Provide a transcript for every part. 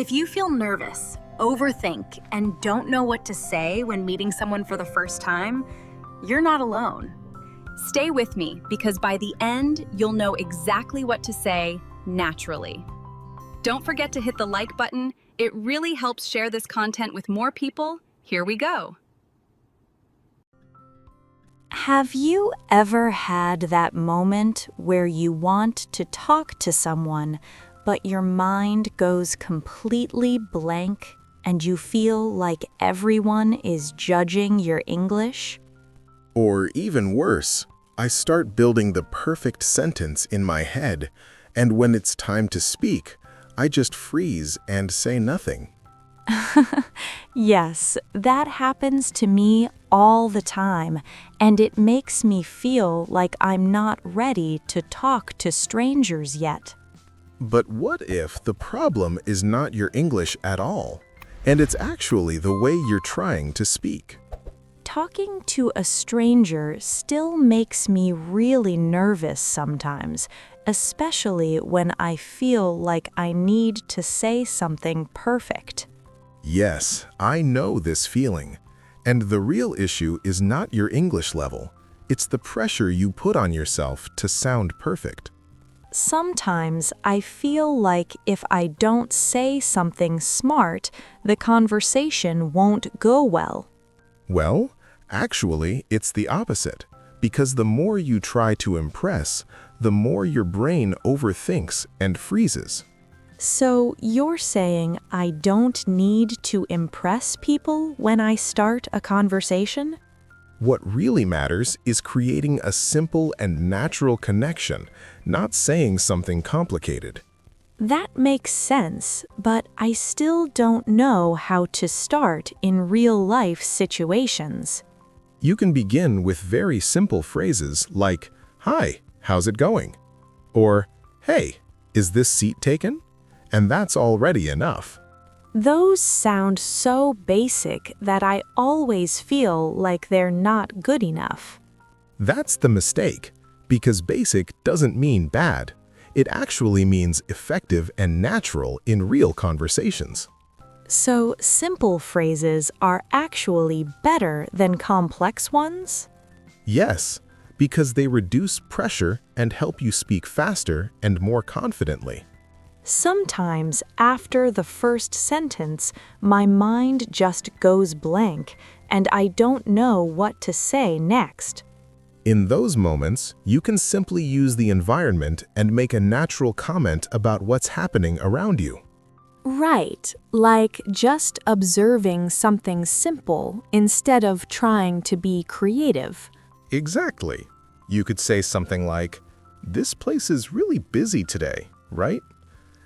If you feel nervous, overthink, and don't know what to say when meeting someone for the first time, you're not alone. Stay with me because by the end, you'll know exactly what to say naturally. Don't forget to hit the like button. It really helps share this content with more people. Here we go. Have you ever had that moment where you want to talk to someone, but your mind goes completely blank and you feel like everyone is judging your English? Or even worse, I start building the perfect sentence in my head, and when it's time to speak, I just freeze and say nothing. Yes, that happens to me all the time, and it makes me feel like I'm not ready to talk to strangers yet. But what if the problem is not your English at all, and it's actually the way you're trying to speak? Talking to a stranger still makes me really nervous sometimes, especially when I feel like I need to say something perfect. Yes, I know this feeling. And the real issue is not your English level. It's the pressure you put on yourself to sound perfect. Sometimes I feel like if I don't say something smart, the conversation won't go well. Well, actually, it's the opposite. Because the more you try to impress, the more your brain overthinks and freezes. So you're saying I don't need to impress people when I start a conversation? What really matters is creating a simple and natural connection, not saying something complicated. That makes sense, but I still don't know how to start in real-life situations. You can begin with very simple phrases like, "Hi, how's it going?" Or, "Hey, is this seat taken?" And that's already enough. Those sound so basic that I always feel like they're not good enough. That's the mistake, because basic doesn't mean bad. It actually means effective and natural in real conversations. So simple phrases are actually better than complex ones? Yes, because they reduce pressure and help you speak faster and more confidently. Sometimes after the first sentence, my mind just goes blank and I don't know what to say next. In those moments, you can simply use the environment and make a natural comment about what's happening around you. Right, like just observing something simple instead of trying to be creative. Exactly. You could say something like, "This place is really busy today, right?"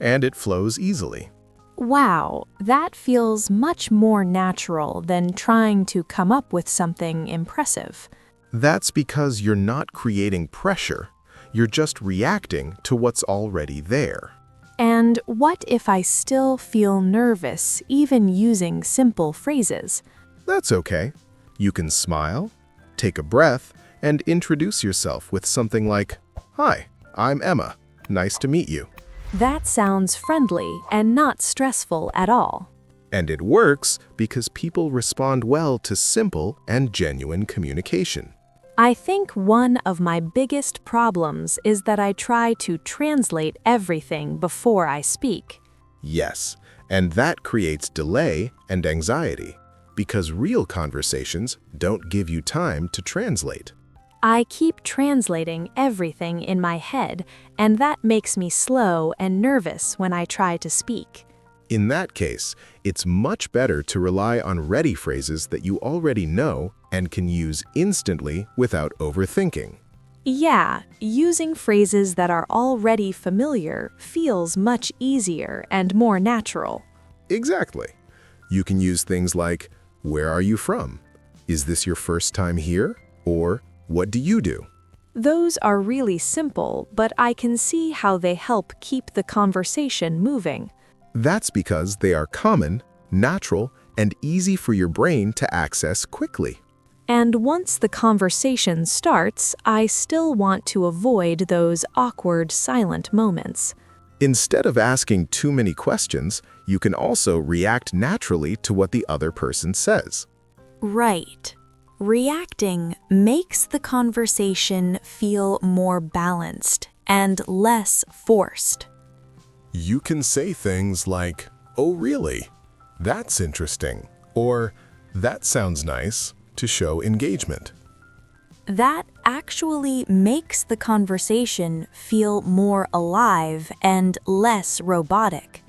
And it flows easily. Wow, that feels much more natural than trying to come up with something impressive. That's because you're not creating pressure. You're just reacting to what's already there. And what if I still feel nervous, even using simple phrases? That's okay. You can smile, take a breath, and introduce yourself with something like, "Hi, I'm Emma. Nice to meet you." That sounds friendly and not stressful at all. And it works because people respond well to simple and genuine communication. I think one of my biggest problems is that I try to translate everything before I speak. Yes, and that creates delay and anxiety because real conversations don't give you time to translate. I keep translating everything in my head, and that makes me slow and nervous when I try to speak. In that case, it's much better to rely on ready phrases that you already know and can use instantly without overthinking. Yeah, using phrases that are already familiar feels much easier and more natural. Exactly. You can use things like, "Where are you from? Is this your first time here?" Or, "What do you do?" Those are really simple, but I can see how they help keep the conversation moving. That's because they are common, natural, and easy for your brain to access quickly. And once the conversation starts, I still want to avoid those awkward silent moments. Instead of asking too many questions, you can also react naturally to what the other person says. Right. Reacting makes the conversation feel more balanced and less forced. You can say things like, "Oh, really? That's interesting," or "That sounds nice," to show engagement. That actually makes the conversation feel more alive and less robotic.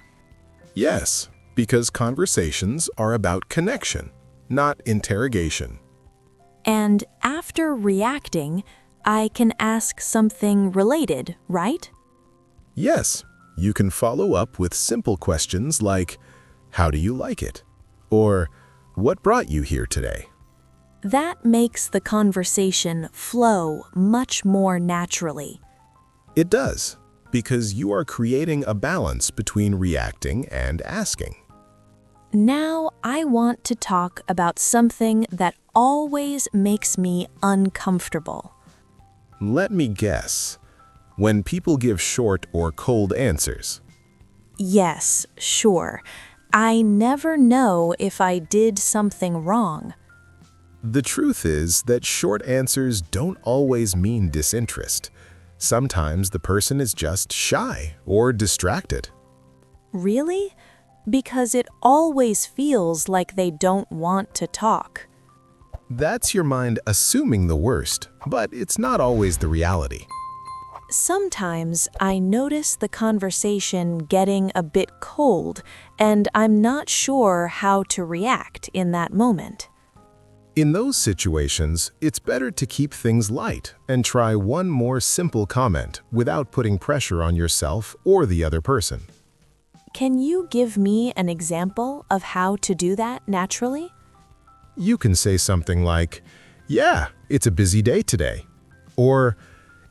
Yes, because conversations are about connection, not interrogation. And after reacting, I can ask something related, right? Yes, you can follow up with simple questions like, "How do you like it?" or "What brought you here today?" That makes the conversation flow much more naturally. It does, because you are creating a balance between reacting and asking. Now I want to talk about something that always makes me uncomfortable. Let me guess. When people give short or cold answers. Yes, sure. I never know if I did something wrong. The truth is that short answers don't always mean disinterest. Sometimes the person is just shy or distracted. Really? Because it always feels like they don't want to talk. That's your mind assuming the worst, but it's not always the reality. Sometimes I notice the conversation getting a bit cold, and I'm not sure how to react in that moment. In those situations, it's better to keep things light and try one more simple comment without putting pressure on yourself or the other person. Can you give me an example of how to do that naturally? You can say something like, "Yeah, it's a busy day today," or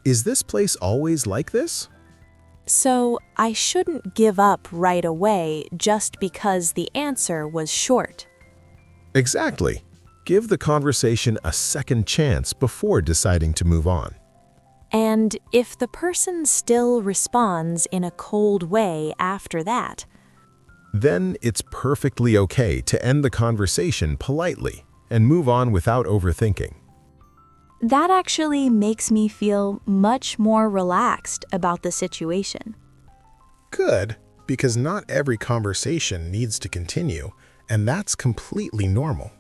"Is this place always like this?" So I shouldn't give up right away just because the answer was short. Exactly. Give the conversation a second chance before deciding to move on. And if the person still responds in a cold way after that, Then it's perfectly okay to end the conversation politely and move on without overthinking. that actually makes me feel much more relaxed about the situation. Good, because not every conversation needs to continue, and that's completely normal.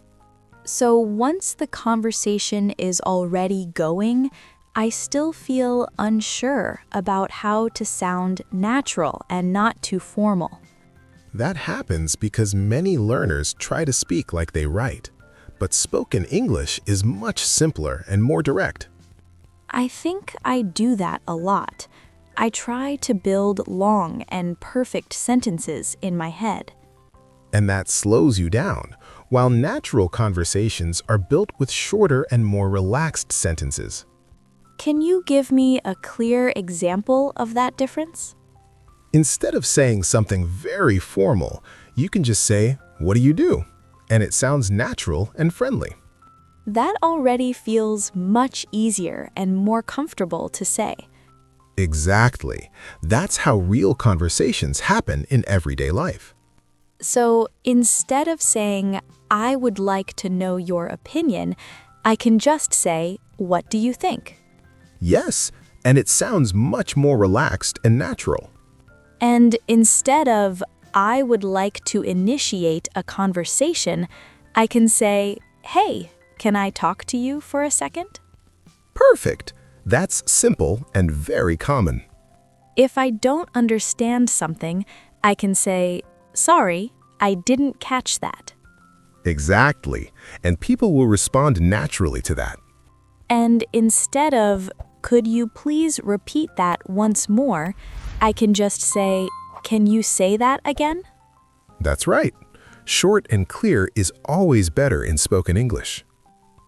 So once the conversation is already going, I still feel unsure about how to sound natural and not too formal. That happens because many learners try to speak like they write, but spoken English is much simpler and more direct. I think I do that a lot. I try to build long and perfect sentences in my head. And that slows you down, while natural conversations are built with shorter and more relaxed sentences. Can you give me a clear example of that difference? Instead of saying something very formal, you can just say, "What do you do?" And it sounds natural and friendly. That already feels much easier and more comfortable to say. Exactly. That's how real conversations happen in everyday life. So instead of saying, "I would like to know your opinion," I can just say, "What do you think?" Yes, and it sounds much more relaxed and natural. And instead of, "I would like to initiate a conversation," I can say, "Hey, can I talk to you for a second?" Perfect. That's simple and very common. If I don't understand something, I can say, "Sorry, I didn't catch that." Exactly. And people will respond naturally to that. And instead of, "Could you please repeat that once more?" I can just say, "Can you say that again?" That's right. Short and clear is always better in spoken English.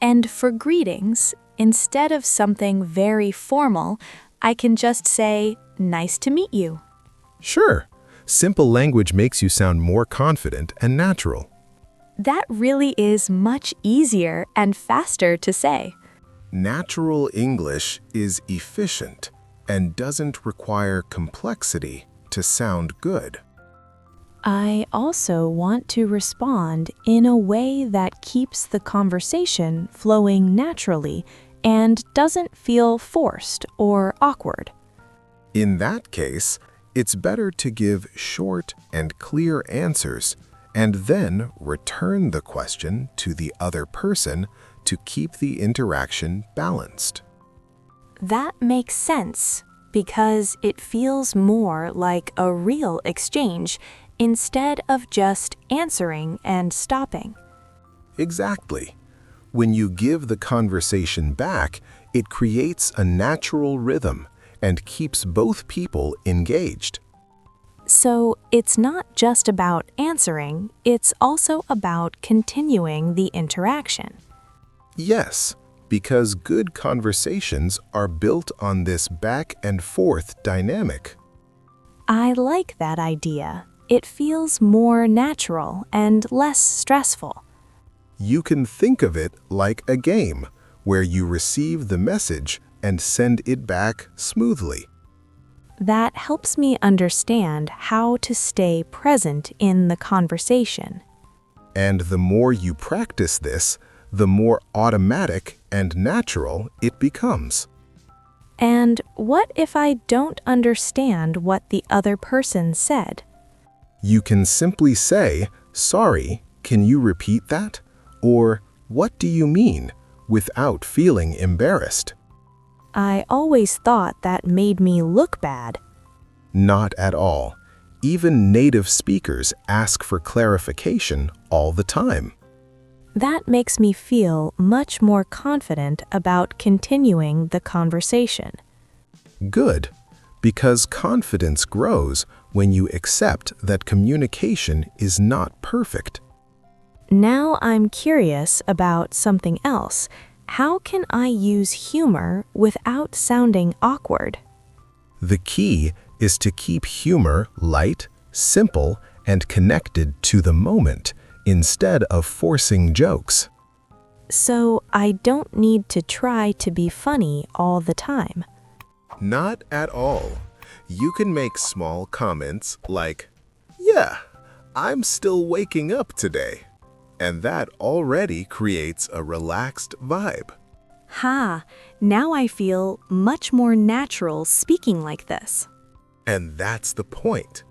And for greetings, instead of something very formal, I can just say, "Nice to meet you." Sure. Simple language makes you sound more confident and natural. That really is much easier and faster to say. Natural English is efficient and doesn't require complexity to sound good. I also want to respond in a way that keeps the conversation flowing naturally and doesn't feel forced or awkward. In that case, it's better to give short and clear answers and then return the question to the other person to keep the interaction balanced. That makes sense because it feels more like a real exchange instead of just answering and stopping. Exactly. When you give the conversation back, it creates a natural rhythm and keeps both people engaged. So it's not just about answering, it's also about continuing the interaction. Yes, because good conversations are built on this back and forth dynamic. I like that idea. It feels more natural and less stressful. You can think of it like a game where you receive the message and send it back smoothly. That helps me understand how to stay present in the conversation. And the more you practice this, the more automatic and natural it becomes. And what if I don't understand what the other person said? You can simply say, "Sorry, can you repeat that?" Or, "What do you mean?" without feeling embarrassed. I always thought that made me look bad. Not at all. Even native speakers ask for clarification all the time. That makes me feel much more confident about continuing the conversation. Good, because confidence grows when you accept that communication is not perfect. Now I'm curious about something else. How can I use humor without sounding awkward? The key is to keep humor light, simple, and connected to the moment instead of forcing jokes. So I don't need to try to be funny all the time. Not at all. You can make small comments like, "Yeah, I'm still waking up today." And that already creates a relaxed vibe. Ha! Now I feel much more natural speaking like this. And that's the point.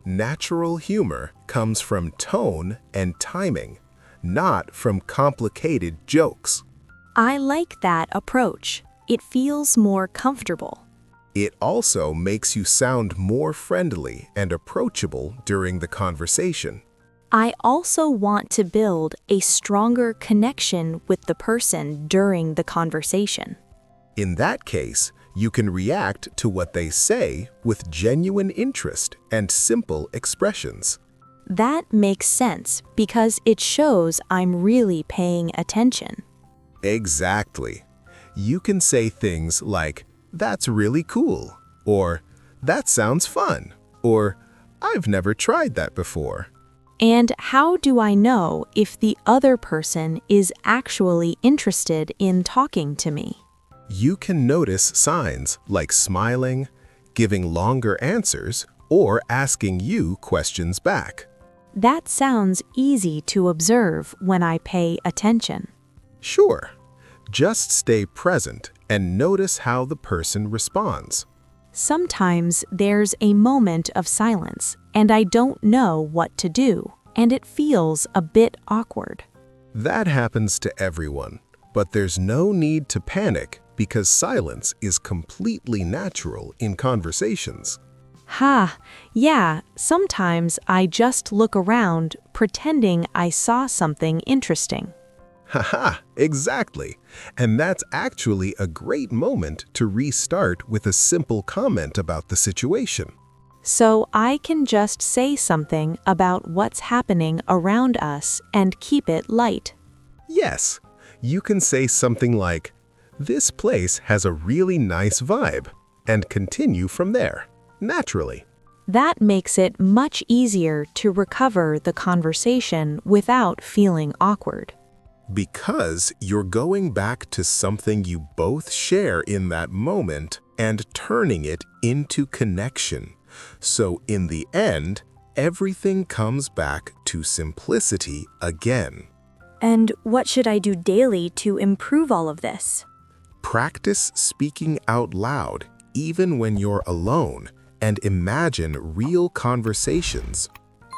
Natural humor comes from tone and timing, not from complicated jokes. I like that approach. It feels more comfortable. It also makes you sound more friendly and approachable during the conversation. I also want to build a stronger connection with the person during the conversation. In that case, you can react to what they say with genuine interest and simple expressions. That makes sense because it shows I'm really paying attention. Exactly. You can say things like, "That's really cool," or "That sounds fun," or "I've never tried that before." And how do I know if the other person is actually interested in talking to me? You can notice signs like smiling, giving longer answers, or asking you questions back. That sounds easy to observe when I pay attention. Sure. Just stay present and notice how the person responds. Sometimes there's a moment of silence, and I don't know what to do, and it feels a bit awkward. That happens to everyone, but there's no need to panic because silence is completely natural in conversations. Ha, yeah, sometimes I just look around pretending I saw something interesting. Haha, exactly. And that's actually a great moment to restart with a simple comment about the situation. So I can just say something about what's happening around us and keep it light. Yes, you can say something like, "This place has a really nice vibe," and continue from there, naturally. That makes it much easier to recover the conversation without feeling awkward. Because you're going back to something you both share in that moment and turning it into connection, So in the end, everything comes back to simplicity again. And what should I do daily to improve all of this? Practice speaking out loud, even when you're alone, and imagine real conversations.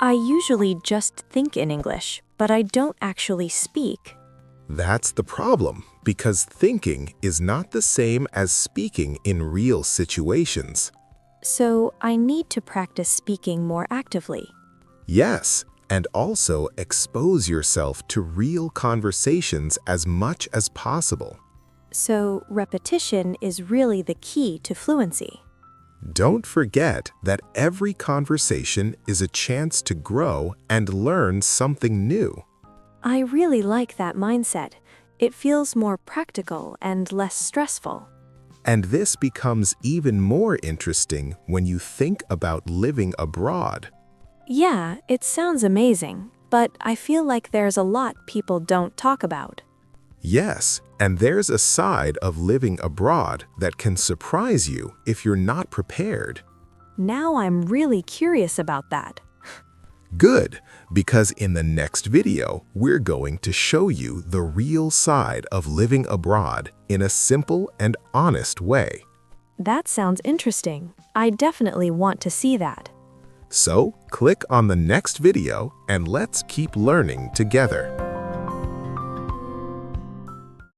I usually just think in English, but I don't actually speak. That's the problem, because thinking is not the same as speaking in real situations. So I need to practice speaking more actively. Yes, and also expose yourself to real conversations as much as possible. So repetition is really the key to fluency. Don't forget that every conversation is a chance to grow and learn something new. I really like that mindset. It feels more practical and less stressful. And this becomes even more interesting when you think about living abroad. Yeah, it sounds amazing, but I feel like there's a lot people don't talk about. Yes, and there's a side of living abroad that can surprise you if you're not prepared. Now I'm really curious about that. Good, because in the next video, we're going to show you the real side of living abroad in a simple and honest way. That sounds interesting. I definitely want to see that. So, click on the next video and let's keep learning together.